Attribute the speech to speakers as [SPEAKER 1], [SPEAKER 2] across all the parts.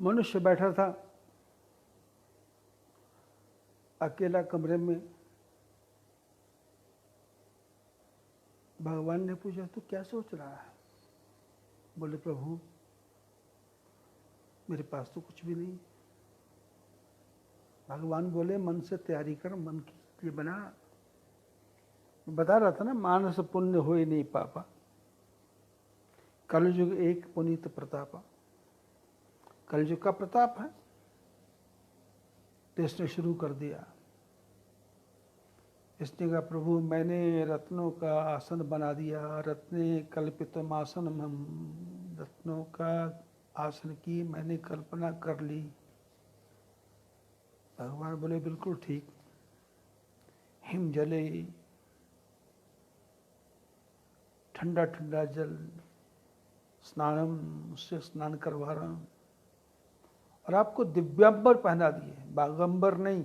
[SPEAKER 1] मनुष्य बैठा था अकेला कमरे में। भगवान ने पूछा, तू क्या सोच रहा है? बोले, प्रभु मेरे पास तो कुछ भी नहीं। भगवान बोले, मन से तैयारी कर, मन के लिए बना। बता रहा था ना, मानस पुण्य हो ही नहीं पापा, कलयुग एक पुनीत प्रतापा। कलयुग का प्रताप है। तो इसने शुरू कर दिया। इसने कहा, प्रभु मैंने रत्नों का आसन बना दिया, रत्ने कल्पितम आसनम, रत्नों का आसन की मैंने कल्पना कर ली। भगवान बोले, बिल्कुल ठीक। हिम जले, ठंडा ठंडा जल, स्नानम, उससे स्नान करवा रहा हूं। और आपको दिव्यांबर पहना दिए, बागंबर नहीं,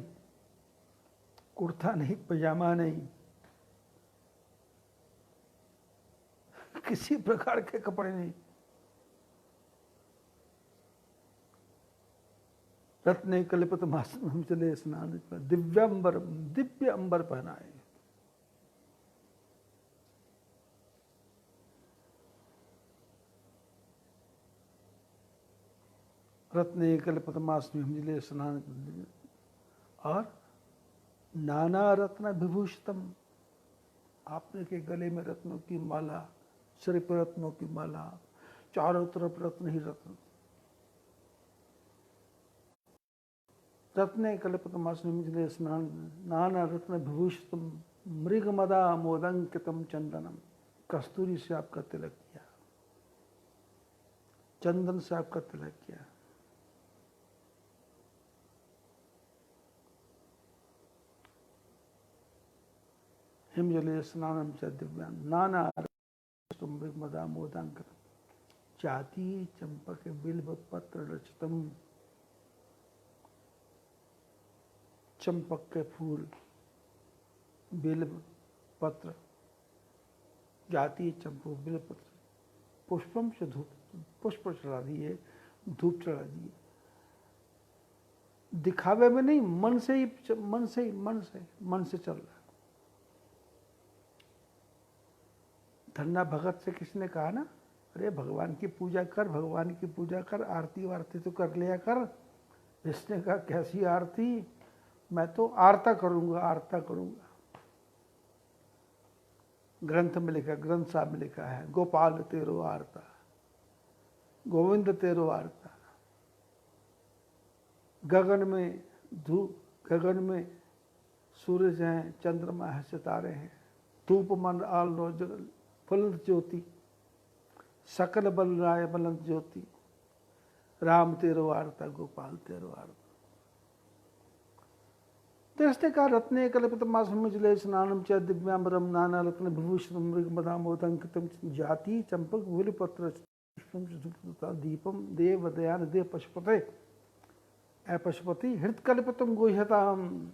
[SPEAKER 1] कुर्ता नहीं, पजामा नहीं, किसी प्रकार के कपड़े नहीं। रत्ने कल्पित मासन चले स्नान, दिव्यांबर, दिव्य अंबर पहनाए। रत्ने कल्पित मासन मिले स्नान, और नाना रत्न विभूषितम, आपने के गले में रत्नों की माला, सिर पर रत्नों की माला, चारों तरफ रत्न ही रत्न। रत्ने कल्पित मासन स्नान, नाना रत्न विभूषितम, मृग मदा मोदंकितम चंदनम। कस्तूरी से आपका तिलक किया, चंदन से आपका तिलक किया। हिमजले स्नानम च दिव्यान, नाना मृग मदा मोदंकितम, जाति चंपक बिल्व पत्र रचितम। चंपक के फूल, बिल्व पत्र, जाति चंपक बिल्व पत्र, पुष्पम से धूप, पुष्प चढ़ा दिए, धूप चढ़ा दिए। दिखावे में नहीं, मन से ही, मन से ही, मन से चल रहा। धन्ना भगत से किसने कहा ना, अरे भगवान की पूजा कर, भगवान की पूजा कर, आरती वारती तो कर लिया कर। इसने कहा, कैसी आरती, मैं तो आरता करूंगा, आरता करूंगा। ग्रंथ में लिखा, ग्रंथ साहब में लिखा है, गोपाल तेरो आरता, गोविंद तेरो आरता। गगन में धूप, गगन में सूरज हैं, चंद्रमा है, सितारे हैं, धूप मन आलो फलंत ज्योति, सकल बल राय बलंत ज्योति, राम तेरो आरता, गोपाल तेरो आरता। तो इसने कहा, रत्ने कल्पित मासमुजले स्नानम च दिव्यांबरम, नाना रत्न विभूषितम, मृग मदा मोदंकितम, जाति चंपक बिल्व पत्र दीपम देव दयान देव पशुपते, ऐ पशुपति हृत कल्पितम गुह्यताम।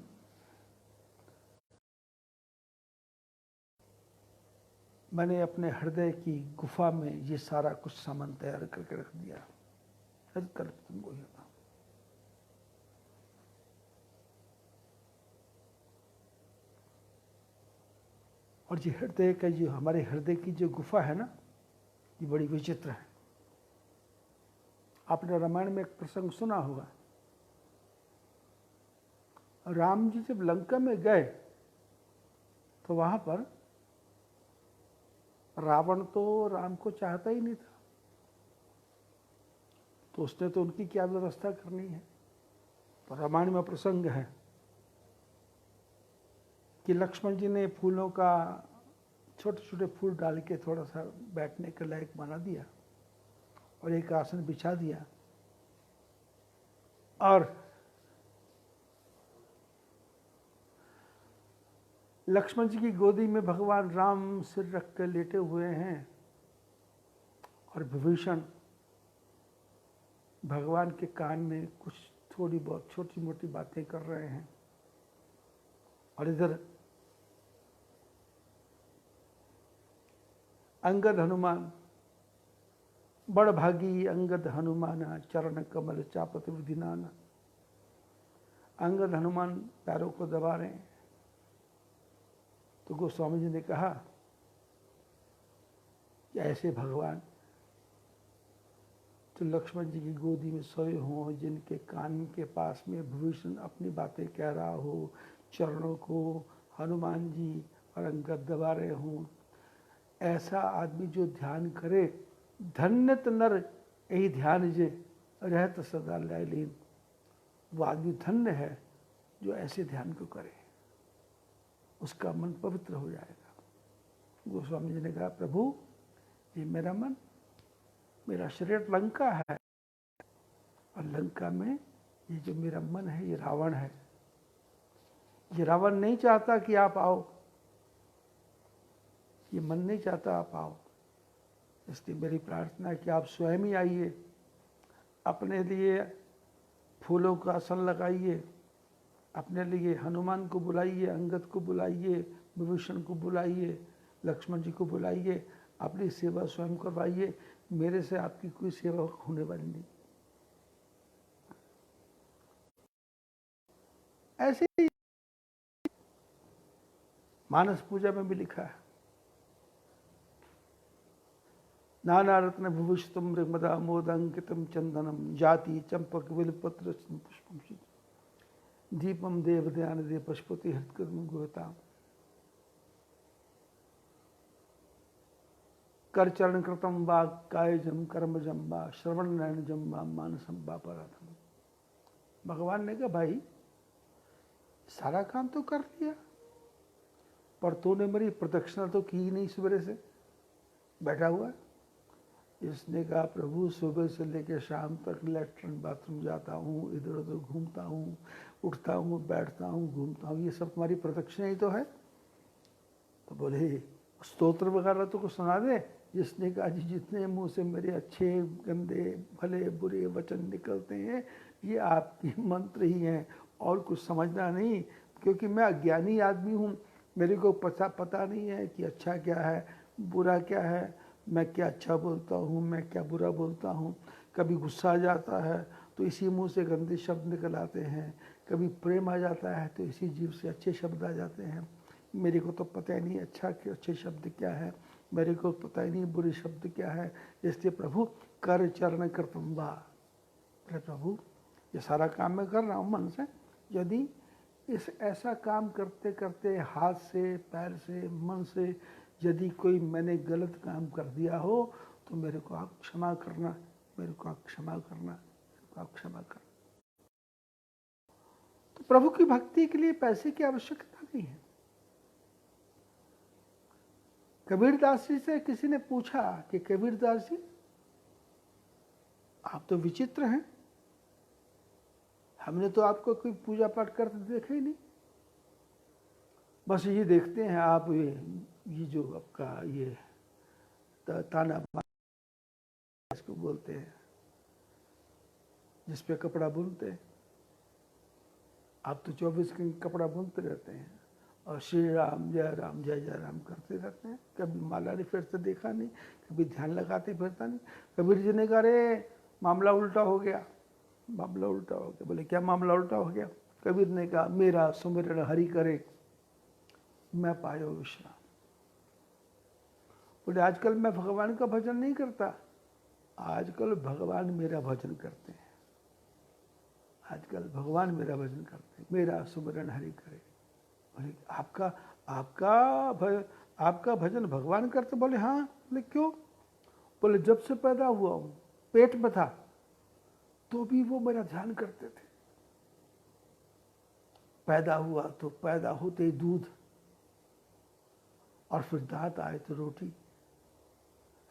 [SPEAKER 1] मैंने अपने हृदय की गुफा में ये सारा कुछ सामान तैयार करके रख दिया। हृत कल्पितम गुह्यताम। और ये हृदय का, जो हमारे हृदय की जो गुफा है ना, ये बड़ी विचित्र है। आपने रामायण में एक प्रसंग सुना होगा। राम जी जब लंका में गए तो वहां पर रावण तो राम को चाहता ही नहीं था। तो उसने तो उनकी क्या व्यवस्था करनी है। तो रामायण में प्रसंग है कि लक्ष्मण जी ने फूलों का, छोटे छोटे फूल डाल के थोड़ा सा बैठने के लायक बना दिया और एक आसन बिछा दिया, और लक्ष्मण जी की गोदी में भगवान राम सिर रख कर लेटे हुए हैं, और विभीषण भगवान के कान में कुछ थोड़ी बहुत छोटी मोटी बातें कर रहे हैं। और इधर अंगद हनुमान बड़ भागी अंगद हनुमाना चरण कमल चापत विधिनाना। अंगद हनुमान पैरों को दबा रहे हैं। तो गोस्वामी जी ने कहा कि ऐसे भगवान तो लक्ष्मण जी की गोदी में सोए हों, जिनके कान के पास में विभीषण अपनी बातें कह रहा हो, चरणों को हनुमान जी और अंगद दबा रहे हों, ऐसा आदमी जो ध्यान करे, धन्यत नर यही ध्यान जे रहत सदा लयलीन। वो आदमी धन्य है जो ऐसे ध्यान को करे, उसका मन पवित्र हो जाएगा। गोस्वामी जी ने कहा, प्रभु ये मेरा मन, मेरा शरीर लंका है और लंका में ये जो मेरा मन है ये रावण है। ये रावण नहीं चाहता कि आप आओ, ये मन नहीं चाहता आप आओ। इसलिए मेरी प्रार्थना है कि आप स्वयं ही आइए, अपने लिए फूलों का आसन लगाइए, अपने लिए हनुमान को बुलाइए, अंगद को बुलाइए, विभीषण को बुलाइए, लक्ष्मण जी को बुलाइए, अपनी सेवा स्वयं करवाइए। मेरे से आपकी कोई सेवा होने वाली नहीं। ऐसे ही मानस पूजा में भी लिखा है, नाना रत्न भूषितम मृगमदा मोदंकितम चंदनम जाति चंपक विलपत्र पुष्पम दीपम देव ध्यान दे पशुपति हृत्कर्म गुहता कर चरण कृतम वा कायजम कर्मजम वा श्रवण नयनजम वा मानसम वा पराधम। भगवान ने कहा, भाई सारा काम तो कर लिया, पर तूने मेरी प्रदक्षिणा तो की ही नहीं, सवेरे से बैठा हुआ है। इसने कहा, प्रभु सुबह से लेकर शाम तक लेटरिन बाथरूम जाता हूँ, इधर उधर घूमता हूँ, उठता हूँ, बैठता हूँ, घूमता हूँ, ये सब तुम्हारी प्रदक्षिणा ही तो है। तो बोले, स्तोत्र वगैरह तो कुछ सुना दे। जिसने कहा, जी जितने मुंह से मेरे अच्छे गंदे भले बुरे वचन निकलते हैं ये आपके मंत्र ही हैं, और कुछ समझना नहीं, क्योंकि मैं अज्ञानी आदमी हूँ, मेरे को पता नहीं है कि अच्छा क्या है बुरा क्या है, मैं क्या अच्छा बोलता हूँ मैं क्या बुरा बोलता हूँ। कभी गुस्सा आ जाता है तो इसी मुंह से गंदे शब्द निकल आते हैं, कभी प्रेम आ जाता है तो इसी जीभ से अच्छे शब्द आ जाते हैं। मेरे को तो पता ही नहीं अच्छा कि अच्छे शब्द क्या है, मेरे को पता ही नहीं बुरे शब्द क्या है। इसलिए प्रभु कर चरण कृतम वा, प्रभु ये सारा काम मैं कर रहा हूँ मन से, यदि इस ऐसा काम करते करते हाथ से पैर से मन से यदि कोई मैंने गलत काम कर दिया हो तो मेरे को आप क्षमा करना, मेरे को आप क्षमा करना, मेरे को आप क्षमा करना। तो प्रभु की भक्ति के लिए पैसे की आवश्यकता नहीं है। कबीरदास जी से किसी ने पूछा कि कबीरदास जी आप तो विचित्र हैं, हमने तो आपको कोई पूजा पाठ करते देखा ही नहीं, बस ये देखते हैं आप ये जो आपका ये ताना इसको बोलते हैं जिस पे कपड़ा बुनते हैं, आप तो 24 घंटे कपड़ा बुनते रहते हैं और श्री राम जय राम करते रहते हैं, कभी माला नहीं फिरते देखा नहीं, कभी ध्यान लगाते फिरता नहीं। कबीर जी ने कहा, अरे मामला उल्टा हो गया, मामला उल्टा हो गया। बोले क्या मामला उल्टा हो गया? कबीर ने कहा, मेरा सुमिरन हरि करे मैं पायो विश्राम। बोले आजकल मैं भगवान का भजन नहीं करता, आजकल भगवान मेरा भजन करते हैं, आजकल भगवान मेरा भजन करते हैं, मेरा सुमिरन हरि करे। बोले आपका भजन भगवान करते? बोले हाँ। बोले क्यों? बोले जब से पैदा हुआ हूँ, पेट में था तो भी वो मेरा ध्यान करते थे। पैदा हुआ तो पैदा होते ही दूध, और फिर दांत आए तो रोटी,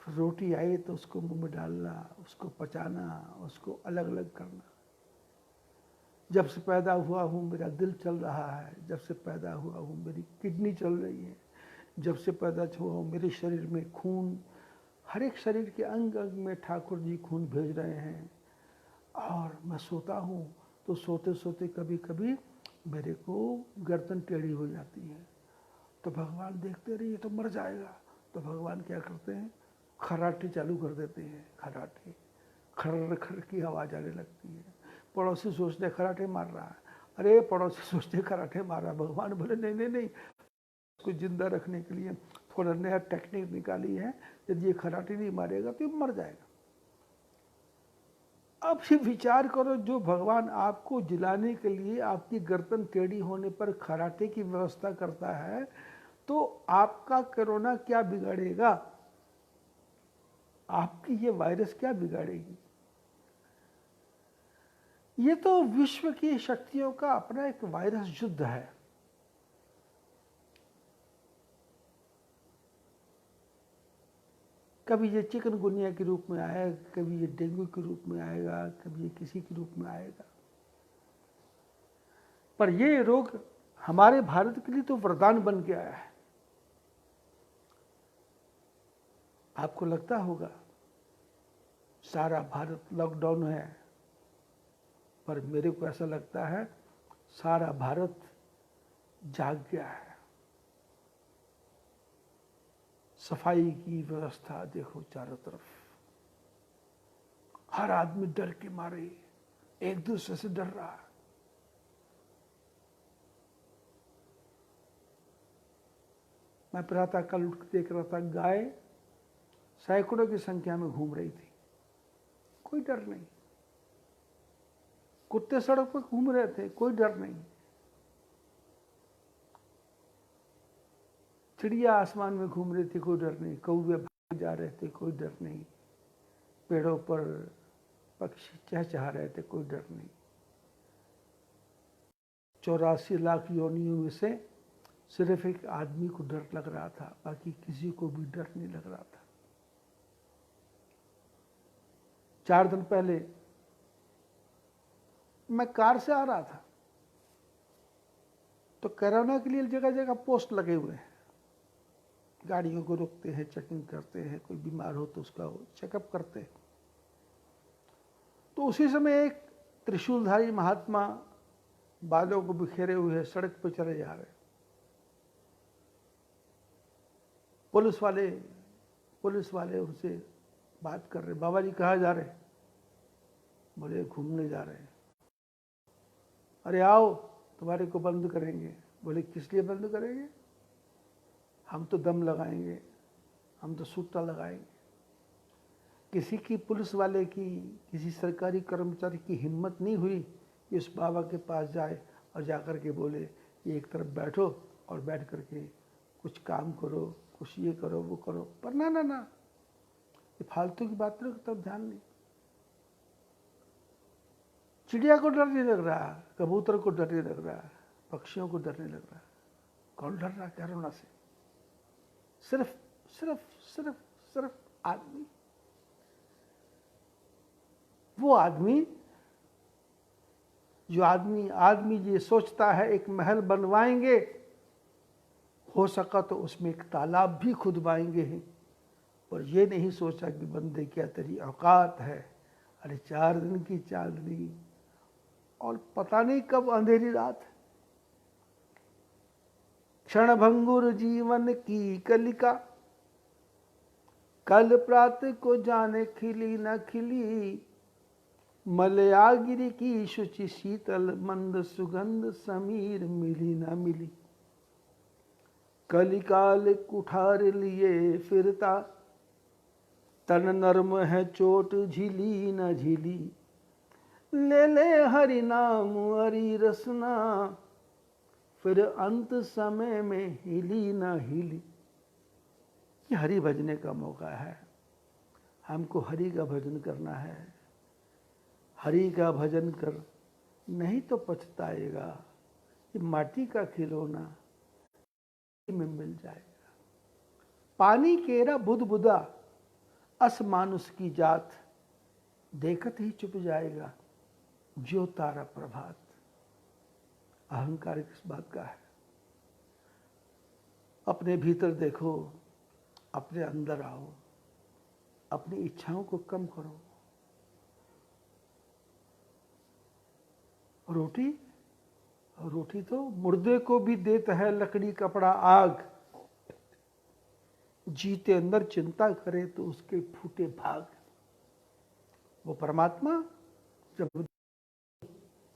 [SPEAKER 1] फिर रोटी आई तो उसको मुंह में डालना, उसको पचाना, उसको अलग अलग करना। जब से पैदा हुआ हूँ मेरा दिल चल रहा है, जब से पैदा हुआ हूँ मेरी किडनी चल रही है, जब से पैदा हुआ हूँ मेरे शरीर में खून, हर एक शरीर के अंग अंग में ठाकुर जी खून भेज रहे हैं। और मैं सोता हूँ तो सोते सोते कभी कभी मेरे को गर्दन टेढ़ी हो जाती है, तो भगवान देखते रहिए तो मर जाएगा। तो भगवान क्या करते हैं, खर्राटे चालू कर देते हैं, खर्राटे, खर्र खर्र की आवाज़ आने लगती है। पड़ोसी सोचते खर्राटे मार रहा है, अरे पड़ोसी सोचते खर्राटे मार रहा है। भगवान बोले नहीं नहीं नहीं, उसको जिंदा रखने के लिए थोड़ा नया टेक्निक निकाली है, यदि ये खर्राटे नहीं मारेगा तो ये मर जाएगा। अब ये विचार करो, जो भगवान आपको जिलाने के लिए आपकी गर्दन टेढ़ी होने पर खर्राटे की व्यवस्था करता है, तो आपका कोरोना क्या बिगाड़ेगा, आपकी ये वायरस क्या बिगाड़ेगी। ये तो विश्व की शक्तियों का अपना एक वायरस युद्ध है। कभी ये चिकनगुनिया के रूप में आएगा, कभी ये डेंगू के रूप में आएगा, कभी ये किसी के रूप में आएगा। पर ये रोग हमारे भारत के लिए तो वरदान बन के आया है। आपको लगता होगा सारा भारत लॉकडाउन है, पर मेरे को ऐसा लगता है सारा भारत जाग गया है। सफाई की व्यवस्था देखो चारों तरफ, हर आदमी डर के मारे एक दूसरे से डर रहा है। मैं प्रातः कल उठ के देख रहा था, गाय सैकड़ों की संख्या में घूम रही थी, कोई डर नहीं। कुत्ते सड़क पर घूम रहे थे, कोई डर नहीं। चिड़िया आसमान में घूम रही थी, कोई डर नहीं। कौवे भाग जा रहे थे, कोई डर नहीं। पेड़ों पर पक्षी चहचहा रहे थे, कोई डर नहीं। 84 लाख योनियों में से सिर्फ एक आदमी को डर लग रहा था, बाकी किसी को भी डर नहीं लग रहा था। 4 दिन पहले मैं कार से आ रहा था, तो कोरोना के लिए जगह जगह पोस्ट लगे हुए हैं, गाड़ियों को रोकते हैं, चेकिंग करते हैं, कोई बीमार हो तो उसका चेकअप करते हैं। तो उसी समय एक त्रिशूलधारी महात्मा बालों को बिखेरे हुए सड़क पर चले जा रहे। पुलिस वाले उनसे बात कर रहे, बाबा जी कहाँ जा रहे? बोले घूमने जा रहे हैं। अरे आओ तुम्हारे को बंद करेंगे। बोले किस लिए बंद करेंगे? हम तो दम लगाएंगे, हम तो सूटा लगाएंगे। किसी की, पुलिस वाले की, किसी सरकारी कर्मचारी की हिम्मत नहीं हुई कि उस बाबा के पास जाए और जाकर के बोले ये एक तरफ बैठो और बैठ करके कुछ काम करो, कुछ ये करो वो करो। पर ना ना ना, ये फालतू की बातों की तरफ ध्यान नहीं। चिड़िया को डर नहीं लग रहा, कबूतर को डर नहीं लग रहा, पक्षियों को डर नहीं लग रहा। कौन डर रहा कोरोना से? सिर्फ सिर्फ सिर्फ सिर्फ आदमी। वो आदमी जो आदमी ये सोचता है एक महल बनवाएंगे, हो सका तो उसमें एक तालाब भी खुदवाएंगे हैं, और ये नहीं सोचा कि बंदे क्या तेरी औकात है। अरे 4 दिन की चांदनी और पता नहीं कब अंधेरी रात। क्षणभंगुर जीवन की कलिका, कल प्रातः को जाने खिली न खिली। मलयागिरी की शुचि शीतल मंद सुगंध समीर मिली न मिली। कलिकाल कुठार लिए फिरता, तन नर्म है चोट झिली न झिली। ले ले हरि नाम हरि रसना, फिर अंत समय में हिली न हिली। ये हरि भजने का मौका है, हमको हरि का भजन करना है। हरि का भजन कर, नहीं तो पछताएगा। ये माटी का खिलौना में मिल जाएगा। पानी केरा बुध बुदा, अस मानुष की जात। देखत ही चुप जाएगा, ज्यो तारा प्रभात। अहंकार किस बात का है? अपने भीतर देखो, अपने अंदर आओ, अपनी इच्छाओं को कम करो। रोटी तो मुर्दे को भी देता है लकड़ी कपड़ा आग। जीते अंदर चिंता करे तो उसके फूटे भाग। वो परमात्मा जब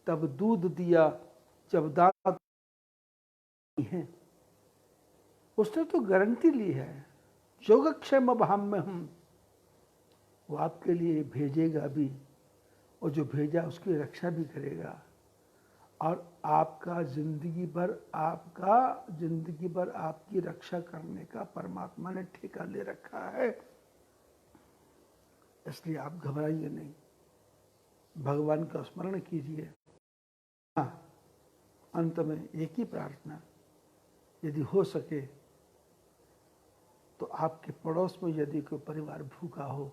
[SPEAKER 1] तब दूध दिया जब दांत है, उसने तो गारंटी ली है, योगक्षेम भाम में हम, वो आपके लिए भेजेगा भी, और जो भेजा उसकी रक्षा भी करेगा। और आपका जिंदगी भर आपकी रक्षा करने का परमात्मा ने ठेका ले रखा है। इसलिए आप घबराइए नहीं, भगवान का स्मरण कीजिए। हाँ, अंत में एक ही प्रार्थना, यदि हो सके तो आपके पड़ोस में यदि कोई परिवार भूखा हो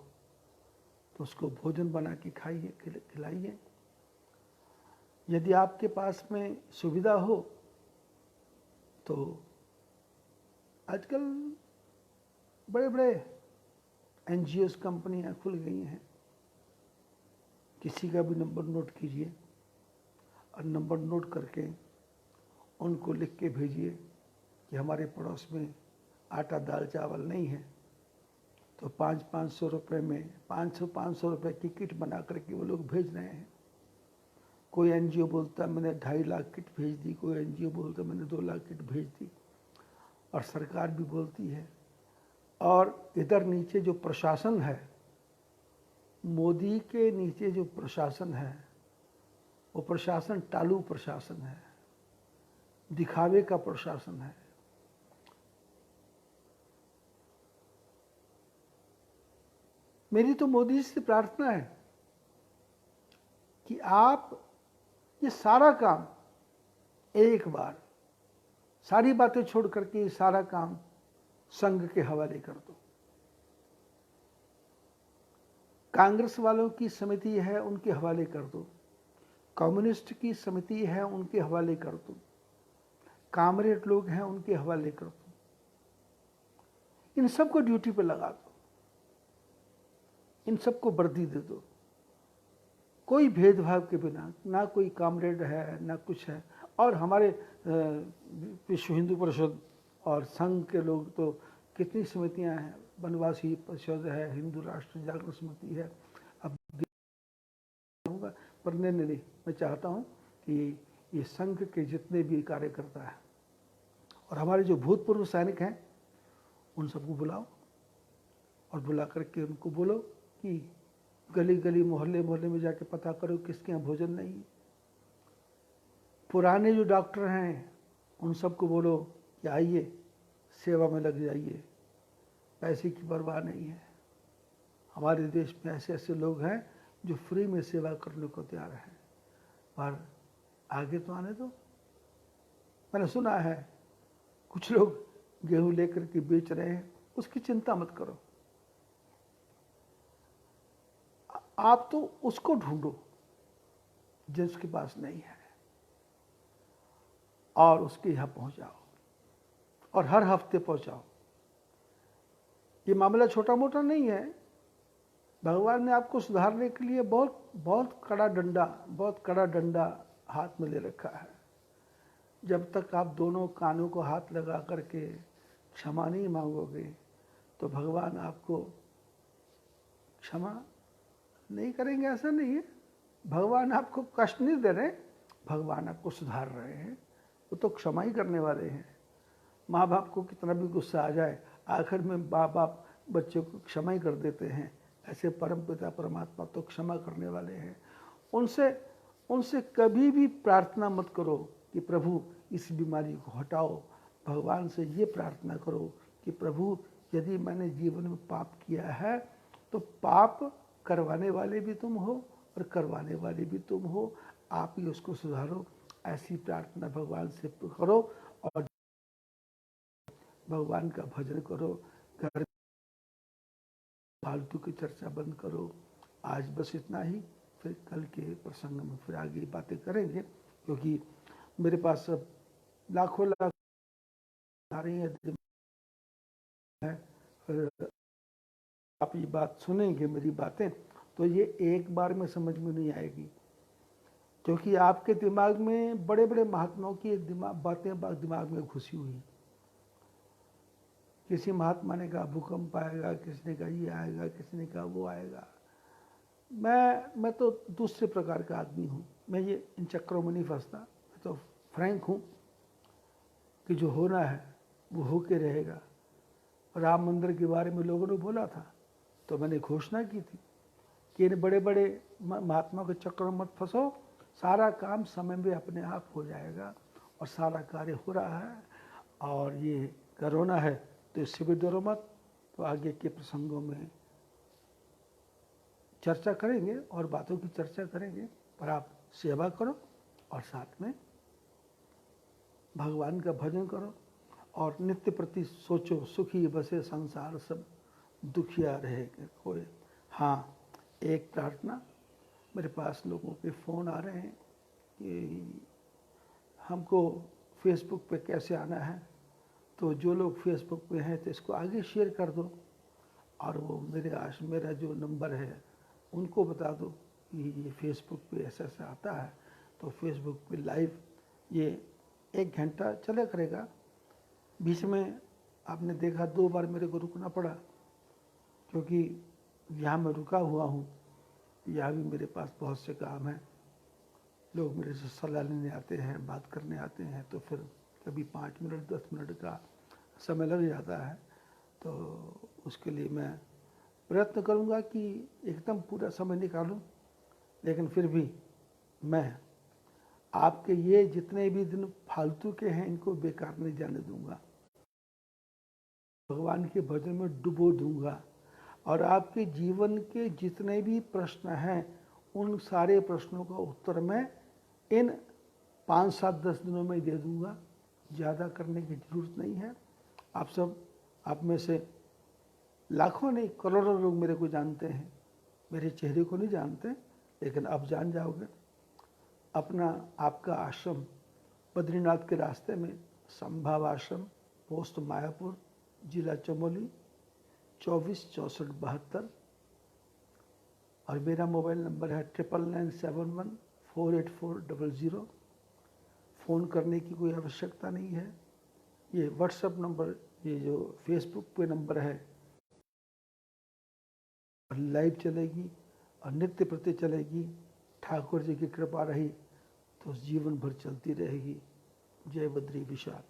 [SPEAKER 1] तो उसको भोजन बना के खाइए, खिलाइए। यदि आपके पास में सुविधा हो तो आजकल बड़े बड़े एनजीओस कंपनियां खुल गई हैं, किसी का भी नंबर नोट कीजिए और नंबर नोट करके उनको लिख के भेजिए कि हमारे पड़ोस में आटा दाल चावल नहीं है, तो 500 रुपये में 500 रुपये की किट बना करके वो लोग भेज रहे हैं। कोई एनजीओ बोलता है मैंने 2.5 लाख किट भेज दी, कोई एनजीओ बोलता है मैंने 2 लाख किट भेज दी, और सरकार भी बोलती है। और इधर नीचे जो प्रशासन है, मोदी के नीचे जो प्रशासन है, वो प्रशासन टालू प्रशासन है, दिखावे का प्रशासन है। मेरी तो मोदी जी से प्रार्थना है कि आप ये सारा काम एक बार, सारी बातें छोड़ करके ये सारा काम संघ के हवाले कर दो। कांग्रेस वालों की समिति है उनके हवाले कर दो, कम्युनिस्ट की समिति है उनके हवाले कर दो, कामरेड लोग हैं उनके हवाले कर दो। इन सबको ड्यूटी पे लगा दो, इन सबको वर्दी दे दो, कोई भेदभाव के बिना, ना कोई कामरेड है ना कुछ है। और हमारे विश्व हिंदू परिषद और संघ के लोग तो कितनी समितियां हैं, वनवासी परिषद है, हिंदू राष्ट्र जागरण समिति है। अब होगा पर नहीं, मैं चाहता हूं कि ये संघ के जितने भी कार्यकर्ता हैं और हमारे जो भूतपूर्व सैनिक हैं उन सबको बुलाओ, और बुला करके उनको बोलो कि गली गली मोहल्ले मोहल्ले में जाके पता करो किसके यहाँ भोजन नहीं है। पुराने जो डॉक्टर हैं उन सबको बोलो कि आइए सेवा में लग जाइए, पैसे की परवाह नहीं है। हमारे देश में ऐसे ऐसे लोग हैं जो फ्री में सेवा करने को तैयार हैं, पर आगे तो आने दो। मैंने सुना है कुछ लोग गेहूं लेकर के बेच रहे हैं, उसकी चिंता मत करो, आप तो उसको ढूंढो जिसके पास नहीं है और उसके यहाँ पहुंचाओ, और हर हफ्ते पहुंचाओ। ये मामला छोटा मोटा नहीं है, भगवान ने आपको सुधारने के लिए बहुत कड़ा डंडा हाथ में ले रखा है। जब तक आप दोनों कानों को हाथ लगा करके क्षमा नहीं मांगोगे तो भगवान आपको क्षमा नहीं करेंगे, ऐसा नहीं है। भगवान आपको कष्ट नहीं दे रहे, भगवान आपको सुधार रहे हैं, वो तो क्षमा ही करने वाले हैं। माँ बाप को कितना भी गुस्सा आ जाए, आखिर में माँ बाप बच्चों को क्षमा ही कर देते हैं। ऐसे परमपिता परमात्मा तो क्षमा करने वाले हैं। उनसे कभी भी प्रार्थना मत करो कि प्रभु इस बीमारी को हटाओ। भगवान से ये प्रार्थना करो कि प्रभु यदि मैंने जीवन में पाप किया है तो पाप करवाने वाले भी तुम हो और करवाने वाले भी तुम हो, आप ही उसको सुधारो। ऐसी प्रार्थना भगवान से करो और भगवान का भजन करो। घर फालतू की चर्चा बंद करो। आज बस इतना ही, फिर कल के प्रसंग में फिर आगे बातें करेंगे, क्योंकि मेरे पास अब लाखों लाख आ रही है। आप ये बात सुनेंगे मेरी बातें तो ये एक बार में समझ में नहीं आएगी, क्योंकि आपके दिमाग में बड़े बड़े महात्माओं की बातें दिमाग में घुसी हुई। किसी महात्मा ने कहा भूकंप आएगा, किसी ने कहा ये आएगा, किसी ने कहा वो आएगा। मैं तो दूसरे प्रकार का आदमी हूँ, मैं ये इन चक्करों में नहीं फंसता। मैं तो फ्रैंक हूँ कि जो होना है वो होके रहेगा। राम मंदिर के बारे में लोगों ने बोला था तो मैंने घोषणा की थी कि इन बड़े बड़े महात्मा के चक्कर में मत फंसो, सारा काम समय में अपने आप हो जाएगा और सारा कार्य हो रहा है। और ये कोरोना है तो इससे भी डरो मत, तो आगे के प्रसंगों में चर्चा करेंगे और बातों की चर्चा करेंगे, पर आप सेवा करो और साथ में भगवान का भजन करो और नित्य प्रति सोचो, सुखी बसे संसार सब दुखिया रहे कोई। हाँ, एक प्रार्थना, मेरे पास लोगों के फ़ोन आ रहे हैं कि हमको फेसबुक पे कैसे आना है, तो जो लोग फेसबुक पे हैं तो इसको आगे शेयर कर दो और वो मेरा जो नंबर है उनको बता दो कि ये फेसबुक पे ऐसा ऐसा आता है। तो फेसबुक पे लाइव ये 1 घंटा चला करेगा। बीच में आपने देखा 2 बार मेरे को रुकना पड़ा, क्योंकि यहाँ मैं रुका हुआ हूँ, यहाँ भी मेरे पास बहुत से काम हैं। लोग मेरे से सलाह लेने आते हैं, बात करने आते हैं, तो फिर कभी 5 मिनट 10 मिनट का समय लग जाता है। तो उसके लिए मैं प्रयत्न करूँगा कि एकदम पूरा समय निकालूं, लेकिन फिर भी मैं आपके ये जितने भी दिन फालतू के हैं इनको बेकार नहीं जाने दूंगा, भगवान के भजन में डुबो दूंगा। और आपके जीवन के जितने भी प्रश्न हैं उन सारे प्रश्नों का उत्तर मैं इन 5, 7, 10 दिनों में दे दूंगा। ज़्यादा करने की ज़रूरत नहीं है। आप में से लाखों नहीं करोड़ों लोग मेरे को जानते हैं, मेरे चेहरे को नहीं जानते, लेकिन अब जान जाओगे। आपका आश्रम बद्रीनाथ के रास्ते में संभाव आश्रम, पोस्ट मायापुर, जिला चमोली 246472। और मेरा मोबाइल नंबर है 9997148400। फ़ोन करने की कोई आवश्यकता नहीं है। ये व्हाट्सएप नंबर, ये जो फेसबुक पे नंबर है, लाइव चलेगी और नित्य प्रति चलेगी। ठाकुर जी की कृपा रही तो जीवन भर चलती रहेगी। जय बद्री विशाल।